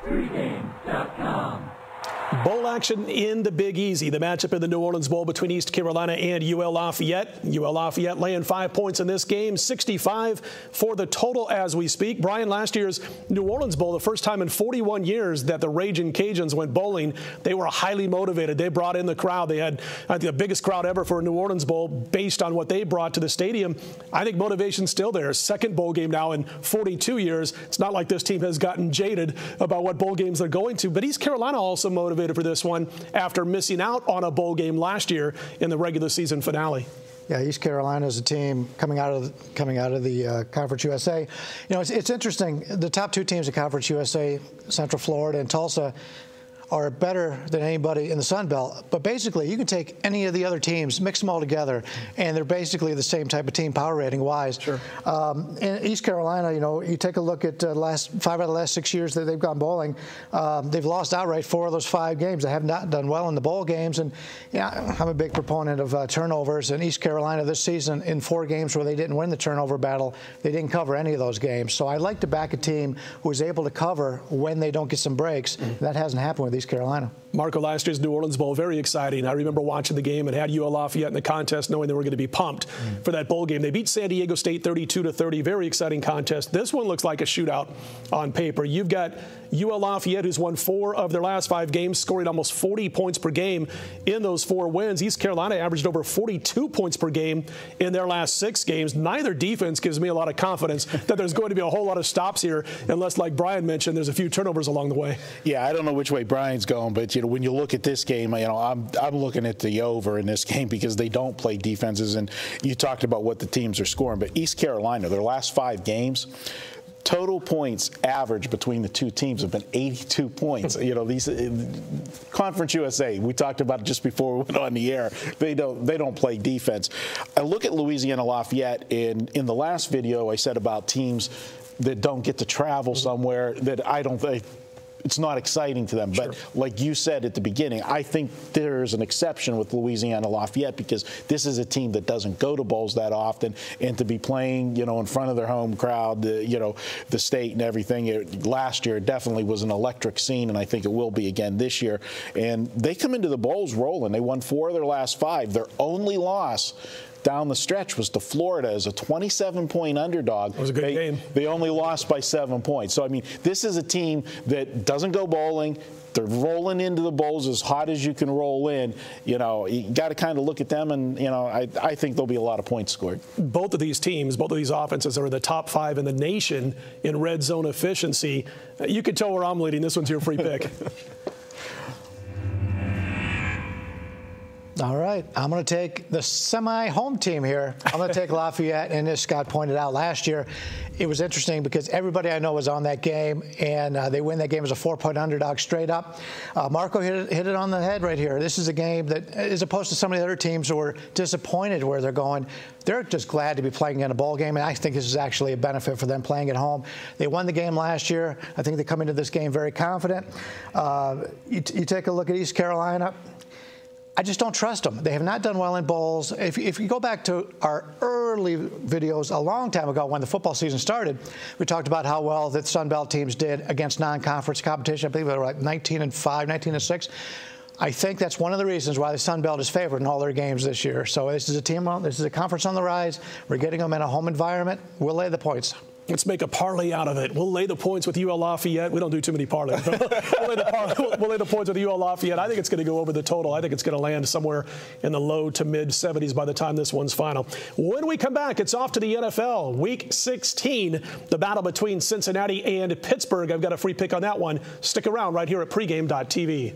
Pregame.com. Bowl action in the Big Easy. The matchup in the New Orleans Bowl between East Carolina and UL Lafayette. UL Lafayette laying 5 points in this game, 65 for the total as we speak. Bryan, last year's New Orleans Bowl, the first time in 41 years that the Ragin Cajuns went bowling, they were highly motivated. They brought in the crowd. They had, I think, the biggest crowd ever for a New Orleans Bowl based on what they brought to the stadium. I think motivation's still there. Second bowl game now in 42 years. It's not like this team has gotten jaded about what bowl games they're going to, but East Carolina also motivated for this one after missing out on a bowl game last year in the regular season finale. Yeah, East Carolina is a team coming out of the Conference USA. You know, it's interesting. The top two teams of Conference USA, Central Florida and Tulsa, are better than anybody in the Sun Belt. But basically, you can take any of the other teams, mix them all together, and they're basically the same type of team power rating-wise. Sure. In East Carolina, you know, you take a look at 5 out of the last 6 years that they've gone bowling. They've lost outright 4 of those 5 games. They have not done well in the bowl games. And yeah, I'm a big proponent of turnovers. And East Carolina this season, in 4 games where they didn't win the turnover battle, they didn't cover any of those games. So I like to back a team who is able to cover when they don't get some breaks. That hasn't happened with East Carolina. Marco, last year's New Orleans Bowl, very exciting. I remember watching the game and had UL Lafayette in the contest knowing they were going to be pumped for that bowl game. They beat San Diego State 32-30. Very exciting contest. This one looks like a shootout on paper. You've got UL Lafayette, who's won 4 of their last 5 games, scoring almost 40 points per game in those 4 wins. East Carolina averaged over 42 points per game in their last 6 games. Neither defense gives me a lot of confidence that there's going to be a whole lot of stops here, unless, like Bryan mentioned, there's a few turnovers along the way. Yeah, I don't know which way Bryan's going, but, you know, when you look at this game, you know, I'm looking at the over in this game because they don't play defenses, and you talked about what the teams are scoring. But East Carolina, their last 5 games, total points average between the two teams have been 82 points. You know, these Conference USA, we talked about it just before we went on the air. They don't play defense. I look at Louisiana Lafayette, and in the last video I said about teams that don't get to travel somewhere that I don't think it's not exciting to them. Sure. But like you said at the beginning, I think there's an exception with Louisiana Lafayette because this is a team that doesn't go to bowls that often, and to be playing, you know, in front of their home crowd, you know, the state and everything. Last year definitely was an electric scene, and I think it will be again this year. And they come into the bowls rolling. They won 4 of their last 5. Their only loss down the stretch was to Florida as a 27-point underdog. It was a good game. They only lost by 7 points. So, I mean, this is a team that doesn't go bowling. They're rolling into the bowls as hot as you can roll in. You know, you got to kind of look at them, and, you know, I think there'll be a lot of points scored. Both of these teams, both of these offenses are in the top 5 in the nation in red zone efficiency. You can tell where I'm leading. This one's your free pick. All right, I'm going to take the semi-home team here. I'm going to take Lafayette, and as Scott pointed out last year, it was interesting because everybody I know was on that game, and they win that game as a 4-point underdog straight up. Marco hit it on the head right here. This is a game that, as opposed to some of the other teams who were disappointed where they're going, they're just glad to be playing in a bowl game, and I think this is actually a benefit for them playing at home. They won the game last year. I think they come into this game very confident. You take a look at East Carolina. I just don't trust them. They have not done well in bowls. If you go back to our early videos a long time ago when the football season started, we talked about how well the Sun Belt teams did against non-conference competition. I believe they were like 19-5, 19-6. I think that's one of the reasons why the Sun Belt is favored in all their games this year. So this is a team, this is a conference on the rise. We're getting them in a home environment. We'll lay the points. Let's make a parlay out of it. We'll lay the points with UL Lafayette. We don't do too many parlays. We'll lay the points with UL Lafayette. I think it's going to go over the total. I think it's going to land somewhere in the low to mid 70s by the time this one's final. When we come back, it's off to the NFL. Week 16, the battle between Cincinnati and Pittsburgh. I've got a free pick on that one. Stick around right here at pregame.tv.